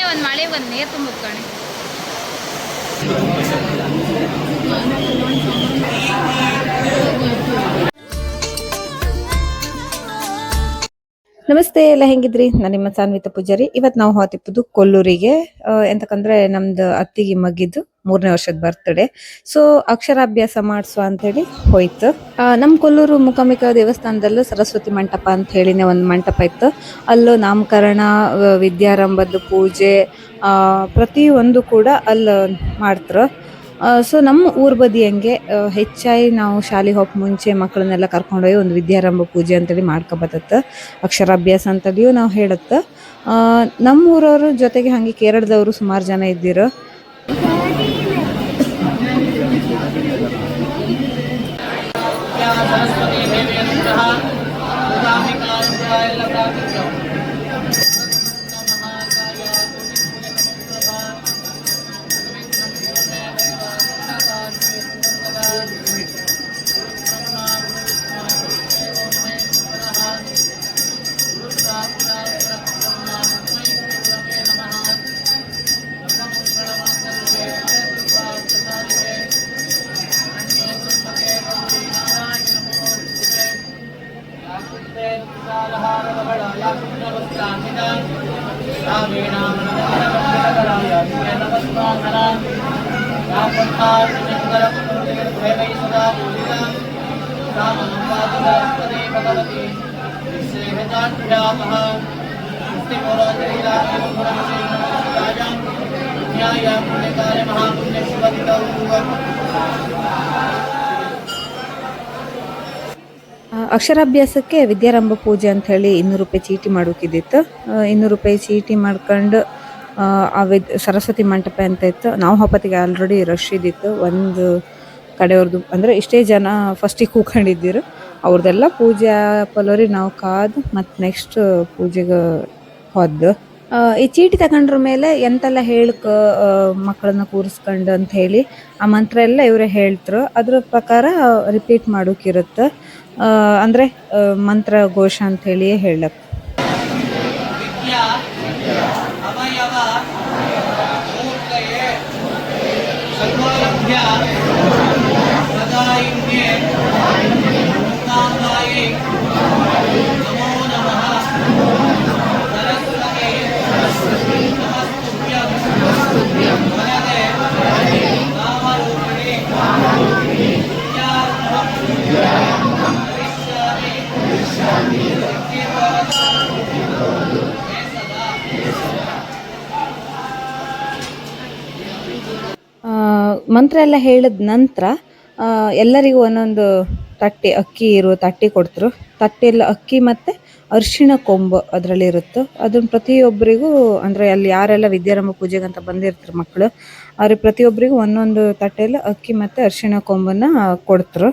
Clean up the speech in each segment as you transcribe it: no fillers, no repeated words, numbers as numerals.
ಒಂದು ಮಳೆ ಒಂದು ನೀರು ತುಂಬುದು ಕಣೆ. ನಮಸ್ತೆ, ಎಲ್ಲ ಹೆಂಗಿದ್ರಿ? ನಾನು ನಿಮ್ಮ ಸಾನ್ವಿತ ಪೂಜಾರಿ. ಇವತ್ತು ನಾವು ಹೋತಿಪ್ಪದು ಕೊಲ್ಲೂರಿಗೆ. ಎಂತಕಂದ್ರೆ ನಮ್ದು ಅತ್ತಿಗೆ ಮಗಿದ್ದು 3ನೇ ವರ್ಷದ ಬರ್ತ್ಡೇ. ಸೊ ಅಕ್ಷರಾಭ್ಯಾಸ ಮಾಡಿಸುವ ಅಂತೇಳಿ ಹೋಯ್ತು. ನಮ್ಮ ಕೊಲ್ಲೂರು ಮೂಕಾಂಬಿಕಾ ದೇವಸ್ಥಾನದಲ್ಲೂ ಸರಸ್ವತಿ ಮಂಟಪ ಅಂತ ಹೇಳಿನೇ ಒಂದು ಮಂಟಪ ಇತ್ತು. ಅಲ್ಲೂ ನಾಮಕರಣ, ವಿದ್ಯಾರಂಭದ ಪೂಜೆ, ಪ್ರತಿಯೊಂದು ಕೂಡ ಅಲ್ಲಿ ಮಾಡ್ತಾರೆ. ಸೊ ನಮ್ಮ ಊರ್ ಬದಿ ಹಂಗೆ ಹೆಚ್ಚಾಗಿ ನಾವು ಶಾಲೆಗೆ ಹೋಗಕ್ಕೆ ಮುಂಚೆ ಮಕ್ಕಳನ್ನೆಲ್ಲ ಕರ್ಕೊಂಡೋಗಿ ಒಂದು ವಿದ್ಯಾರಂಭ ಪೂಜೆ ಅಂತೇಳಿ ಮಾಡ್ಕೊಬತ್ತ. ಅಕ್ಷರಾಭ್ಯಾಸ ಅಂತೇಳಿಯೂ ನಾವು ಹೇಳುತ್ತ. ನಮ್ಮ ಊರವ್ರ ಜೊತೆಗೆ ಹಂಗೆ ಕೇರಳದವರು ಸುಮಾರು ಜನ ಇದ್ದೀರು. ಅಕ್ಷರಾಭ್ಯಾಸಕ್ಕೆ ವಿದ್ಯಾರಂಭ ಪೂಜೆ ಅಂತ ಹೇಳಿ 200 ರೂಪಾಯಿ ಚೀಟಿ ಮಾಡೋಕಿದ್ದಿತ್ತು. 200 ರೂಪಾಯಿ ಚೀಟಿ ಮಾಡ್ಕೊಂಡು ಸರಸ್ವತಿ ಮಂಟಪ ಅಂತ ಇತ್ತು. ನಾವು ಹೊಪ್ಪತ್ತಿಗೆ ಆಲ್ರೆಡಿ ರಶ್ ಇದ್ದಿತ್ತು. ಒಂದು ಕಡೆಯವ್ರದ್ದು ಅಂದರೆ ಇಷ್ಟೇ ಜನ ಫಸ್ಟಿಗೆ ಕೂಕೊಂಡಿದ್ದಿರು. ಅವ್ರದ್ದೆಲ್ಲ ಪೂಜೆ ಪಲೋರಿ ನಾವು ಕಾದು ಮತ್ತು ನೆಕ್ಸ್ಟ್ ಪೂಜೆಗೆ ಹೋದ್ದು. ಈ ಚೀಟಿ ತಗೊಂಡ್ರ ಮೇಲೆ ಎಂತೆಲ್ಲ ಹೇಳ್ಕ ಮಕ್ಕಳನ್ನ ಕೂರಿಸ್ಕೊಂಡು ಅಂತ ಹೇಳಿ ಆ ಮಂತ್ರ ಎಲ್ಲ ಇವರೇ ಹೇಳ್ತರು. ಅದ್ರ ಪ್ರಕಾರ ರಿಪೀಟ್ ಮಾಡೋಕಿರುತ್ತೆ. ಅಂದರೆ ಮಂತ್ರ ಘೋಷ ಅಂತ ಹೇಳಿಯೇ ಹೇಳಕ್ಕೆ. ಮಂತ್ರ ಎಲ್ಲ ಹೇಳಿದ ನಂತರ ಎಲ್ಲರಿಗೂ ಒಂದೊಂದು ತಟ್ಟೆ ಅಕ್ಕಿ ಇರುವ ತಟ್ಟೆ ಕೊಡ್ತರು. ತಟ್ಟೆಲ್ಲ ಅಕ್ಕಿ ಮತ್ತು ಅರಿಶಿಣ ಕೊಂಬು ಅದರಲ್ಲಿ ಇರುತ್ತೆ. ಅದನ್ನು ಪ್ರತಿಯೊಬ್ಬರಿಗೂ ಅಂದರೆ ಅಲ್ಲಿ ಯಾರೆಲ್ಲ ವಿದ್ಯಾರಂಭ ಪೂಜೆಗಂತ ಬಂದಿರ್ತಾರೆ ಮಕ್ಕಳು, ಅವ್ರಿಗೆ ಪ್ರತಿಯೊಬ್ಬರಿಗೂ ಒಂದೊಂದು ತಟ್ಟೆಯಲ್ಲಿ ಅಕ್ಕಿ ಮತ್ತು ಅರಿಶಿಣ ಕೊಂಬನ್ನು ಕೊಡ್ತರು.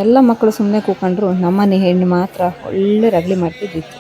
ಎಲ್ಲ ಮಕ್ಕಳು ಸುಮ್ಮನೆ ಕೂಕೊಂಡ್ರು. ನಮ್ಮನೆ ಹೆಣ್ಣು ಮಾತ್ರ ಒಳ್ಳೆ ರಗಲಿ ಮಾಡ್ತಿದ್ದಿತ್ತು.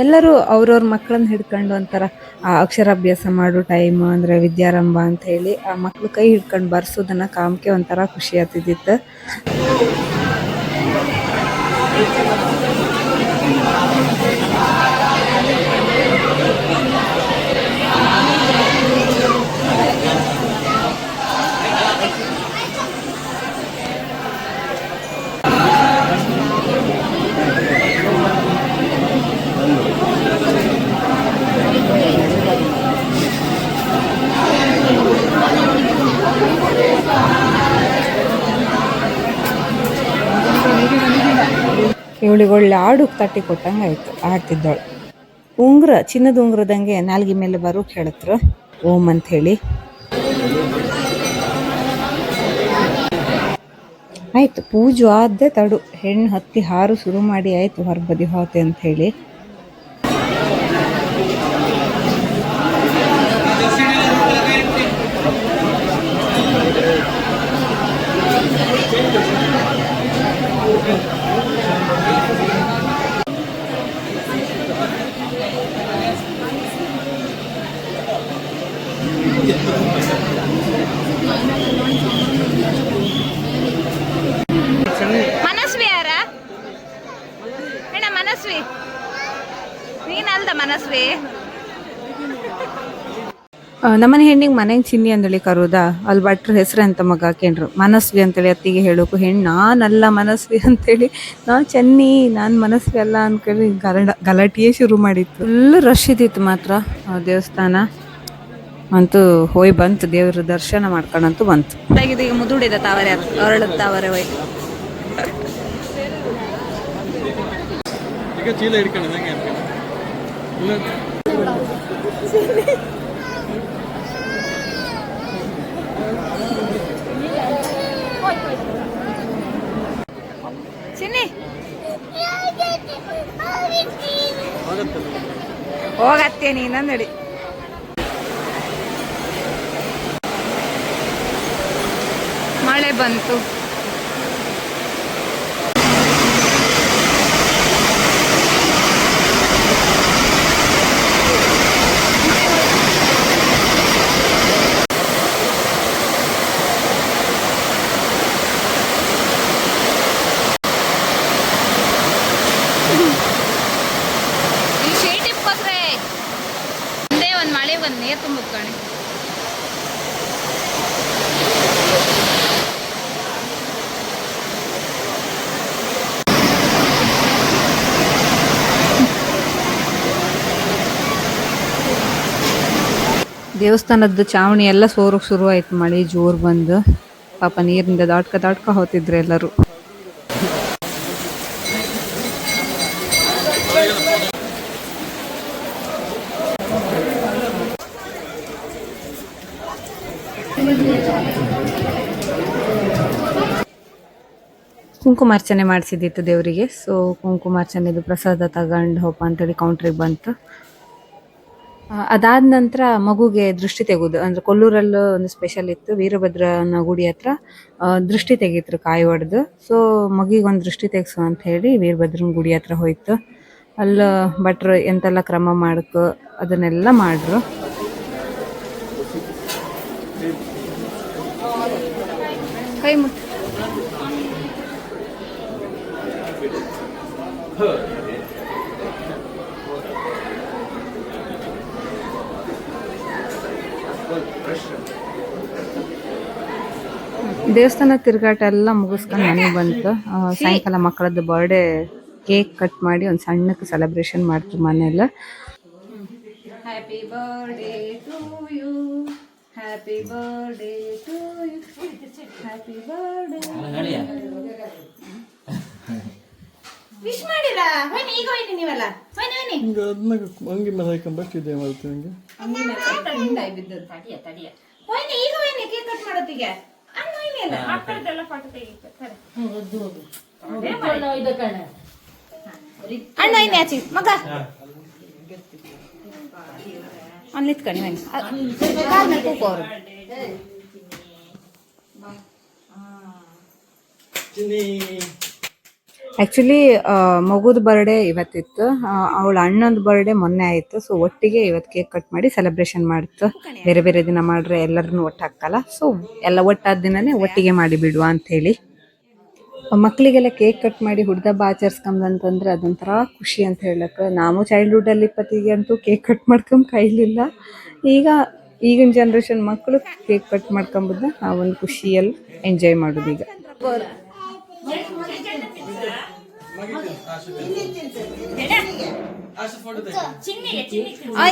ಎಲ್ಲರೂ ಅವ್ರವ್ರ ಮಕ್ಕಳನ್ನ ಹಿಡ್ಕೊಂಡು ಒಂಥರ ಆ ಅಕ್ಷರಾಭ್ಯಾಸ ಮಾಡೋ ಟೈಮ್ ಅಂದರೆ ವಿದ್ಯಾರಂಭ ಅಂತ ಹೇಳಿ ಆ ಮಕ್ಳು ಕೈ ಹಿಡ್ಕೊಂಡು ಬರ್ಸೋದನ್ನ ಕಾಮಕ್ಕೆ ಒಂಥರ ಖುಷಿ ಆಗ್ತಿದ್ದಿತ್ತು. ಇವಳಿಗೆ ಒಳ್ಳೆ ಆಡು ತಟ್ಟಿ ಕೊಟ್ಟಂಗೆ ಆಯ್ತು, ಆಡ್ತಿದ್ದವಳು. ಉಂಗುರ, ಚಿನ್ನದ ಉಂಗುರದಂಗೆ ನಾಲ್ಗೆ ಮೇಲೆ ಬರೋಕೆ ಹೇಳಿದ್ರು ಓಂ ಅಂತ ಹೇಳಿ. ಆಯ್ತು ಪೂಜೆ ಆದ್ದೆ ತಡು ಹೆಣ್ಣು ಹತ್ತಿ ಹಾರು ಶುರು ಮಾಡಿ ಆಯ್ತು ಹೊರಬದಿ ಹೋತೆ ಅಂತ ಹೇಳಿ. ಮನಸ್ವಿ ಯಾರ ಹೆಣ್ಣ? ಮನಸ್ವಿ ನೀನಲ್ದ ಮನಸ್ವಿ? ನಮ್ಮನೆ ಹೆಣ್ಣಿಗೆ ಮನೆಗೆ ಚಿನ್ನಿ ಅಂದೇಳಿ ಕರೋದ ಅಲ್ಲಿ ಭಟ್ರ ಹೆಸ್ರು ಅಂತ ಮಗ ಹಾಕೊಂಡ್ರು ಮನಸ್ವಿ ಅಂತೇಳಿ ಅತ್ತಿಗೆ ಹೇಳೋಕು ಹೆಣ್ಣು ನಾನಲ್ಲ ಮನಸ್ವಿ ಅಂತೇಳಿ ನಾವು ಚೆನ್ನಿ ನಾನು ಮನಸ್ವಿ ಅಲ್ಲ ಅಂದ್ಕೇಳಿ ಗಲಾಟೆಯೇ ಶುರು ಮಾಡಿತ್ತು. ಫುಲ್ ರಶ್ ಇದ್ದಿತ್ತು ಮಾತ್ರ ದೇವಸ್ಥಾನ ಅಂತೂ ಹೋಯ್ ಬಂತು, ದೇವ್ರ ದರ್ಶನ ಮಾಡ್ಕೊಂಡಂತೂ ಬಂತು. ಈಗ ಮುದುಡಿದ ತಾವರೆ ಅರಳದ ತಾವರೆ ಹೋಯ್ ಚೀಲ ಹಿಡ್ಕೊಂಡು ಚಿನ್ನಿ ಹೋಗತ್ತೆ ನೀನಂದಡಿ. ಮಳೆ ಬಂತು. ನೀರು ತುಂಬುತ್ಕಣಿ. ದೇವಸ್ಥಾನದ ಚಾವಣಿ ಎಲ್ಲ ಸೋರಕ್ಕೆ ಶುರು ಆಯ್ತು, ಮಳೆ ಜೋರು ಬಂದು ಪಾಪ ನೀರಿಂದ ದಾಟ್ಕ ಹೋಗ್ತಿದ್ರು ಎಲ್ಲರೂ. ಕುಂಕುಮಾರ್ಚನೆ ಮಾಡಿಸಿದ್ದಿತ್ತು ದೇವರಿಗೆ. ಸೊ ಕುಂಕುಮಾರ್ಚನೆದು ಪ್ರಸಾದ ತಗೊಂಡು ಹೋಪ ಅಂತೇಳಿ ಕೌಂಟ್ರಿಗೆ ಬಂತು. ಅದಾದ ನಂತರ ಮಗುಗೆ ದೃಷ್ಟಿ ತೆಗೋದು ಅಂದ್ರೆ ಕೊಲ್ಲೂರಲ್ಲೂ ಒಂದು ಸ್ಪೆಷಲ್ ಇತ್ತು, ವೀರಭದ್ರನ ಗುಡಿ ಹತ್ರ ದೃಷ್ಟಿ ತೆಗಿತ್ರು ಕಾಯಿ ಹೊಡೆದು. ಸೊ ಮಗಿಗೆ ಒಂದು ದೃಷ್ಟಿ ತೆಗ್ಸು ಅಂತ ಹೇಳಿ ವೀರಭದ್ರನ ಗುಡಿ ಹತ್ರ ಹೋಯ್ತು. ಅಲ್ಲಿ ಭಟ್ರು ಎಂತೆಲ್ಲ ಕ್ರಮ ಮಾಡಕು ಅದನ್ನೆಲ್ಲ ಮಾಡ್ರು. ಕೈ ಮುಟ್ಟು ದೇವಸ್ಥಾನ ತಿರುಗಾಟ ಎಲ್ಲ ಮುಗಿಸ್ಕೊಂಡು ಮನೆಗೆ ಬಂತು. ಸಾಯಂಕಾಲ ಮಕ್ಕಳದ್ದು ಬರ್ಡೇ ಕೇಕ್ ಕಟ್ ಮಾಡಿ ಒಂದು ಸಣ್ಣಕ್ಕೆ ಸೆಲೆಬ್ರೇಷನ್ ಮಾಡ್ತೀವಿ ಮನೆಯಲ್ಲ. Happy birthday to you, happy birthday to you, happy birthday. Wish ಮಾಡಿರಾ? ಹೋಯ್ನಿ ಈಗ ಹೋಯ್ನಿ ನೀವಲ್ಲ ಹೋಯ್ನಿ ಹೋಯ್ನಿ ಹಿಂಗೆ ಅದನ್ನ ಅಂಗಿ ಮೇಲೆ ಹಾಕೊಂಡು ಬರ್ತಿದ್ದೆ ಮಾಡ್ತೀವಿ ಹಿಂಗೆ ಅಂಗಿ ಮೇಲೆ ಹಿಂದಾಗಿ ಬಿದ್ದದ್ದು. ತಡಿಯ ಹೋಯ್ನಿ ಈಗ ಹೋಯ್ನಿ ಕೇಕ್ ಕಟ್ ಮಾಡೋತ್ತಿಗೆ ಅಣ್ಣ ಹೋಯ್ನಿ ಅಲ್ಲ ಮಕ್ಕಳದೆಲ್ಲ ಫೋಟೋ ತೆಗಿತಾರೆ. ಅಣ್ಣ ಹೋಯ್ನಿ ಆಚಿ ಮಗ ಅಲ್ಲಿ ನಿತ್ಕಣಿ ಹೋಯ್ನಿ ಕಾಲ್ ಮೇಲೆ ಕೂಕು ಅವರು. ಆ್ಯಕ್ಚುಲಿ ಮಗುದ ಬರ್ಡೇ ಇವತ್ತಿತ್ತು, ಅವಳ ಅಣ್ಣಂದು ಬರ್ಡೇ ಮೊನ್ನೆ ಆಯಿತು. ಸೊ ಒಟ್ಟಿಗೆ ಇವತ್ತು ಕೇಕ್ ಕಟ್ ಮಾಡಿ ಸೆಲೆಬ್ರೇಷನ್ ಮಾಡಿತ್ತು. ಬೇರೆ ಬೇರೆ ದಿನ ಮಾಡ್ರೆ ಎಲ್ಲರನ್ನೂ ಒಟ್ಟು ಹಾಕಲ್ಲ, ಸೊ ಎಲ್ಲ ಒಟ್ಟಾದ ದಿನನೇ ಒಟ್ಟಿಗೆ ಮಾಡಿ ಬಿಡುವ ಅಂಥೇಳಿ. ಮಕ್ಕಳಿಗೆಲ್ಲ ಕೇಕ್ ಕಟ್ ಮಾಡಿ ಹುಡ್ದಬ್ಬ ಆಚರಿಸ್ಕೊಂಬಂತಂದ್ರೆ ಅದೊಂಥರ ಖುಷಿ ಅಂತ ಹೇಳಕ್ಕೆ. ನಾವು ಚೈಲ್ಡ್ಹುಡ್ಡಲ್ಲಿ ಇಪ್ಪತ್ತಿಗೆ ಅಂತೂ ಕೇಕ್ ಕಟ್ ಮಾಡ್ಕೊಂಡ್ ಕೈಲಿಲ್ಲ. ಈಗಿನ ಜನ್ರೇಷನ್ ಮಕ್ಕಳು ಕೇಕ್ ಕಟ್ ಮಾಡ್ಕೊಂಬುದ ಆ ಒಂದು ಖುಷಿಯಲ್ಲಿ ಎಂಜಾಯ್ ಮಾಡೋದು ಈಗ.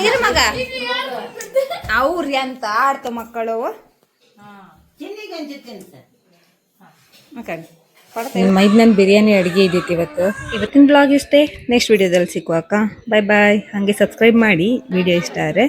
ಇರು ಮಗ, ಅವ್ರಿ ಅಂತ ಆಡ್ತ ಮಕ್ಕಳು. ಮೈದ್ನನ್ ಬಿರಿಯಾನಿ ಅಡುಗೆ ಇದ್ದಿತ್ತು ಇವತ್ತು. ಇವತ್ತಿನ ಬ್ಲಾಗ್ ಇಷ್ಟೇ. ನೆಕ್ಸ್ಟ್ ವಿಡಿಯೋದಲ್ಲಿ ಸಿಕ್ಕುವಾಕ. ಬಾಯ್ ಬಾಯ್. ಹಾಗೆ ಸಬ್ಸ್ಕ್ರೈಬ್ ಮಾಡಿ ವಿಡಿಯೋ ಇಷ್ಟ ಆದರೆ.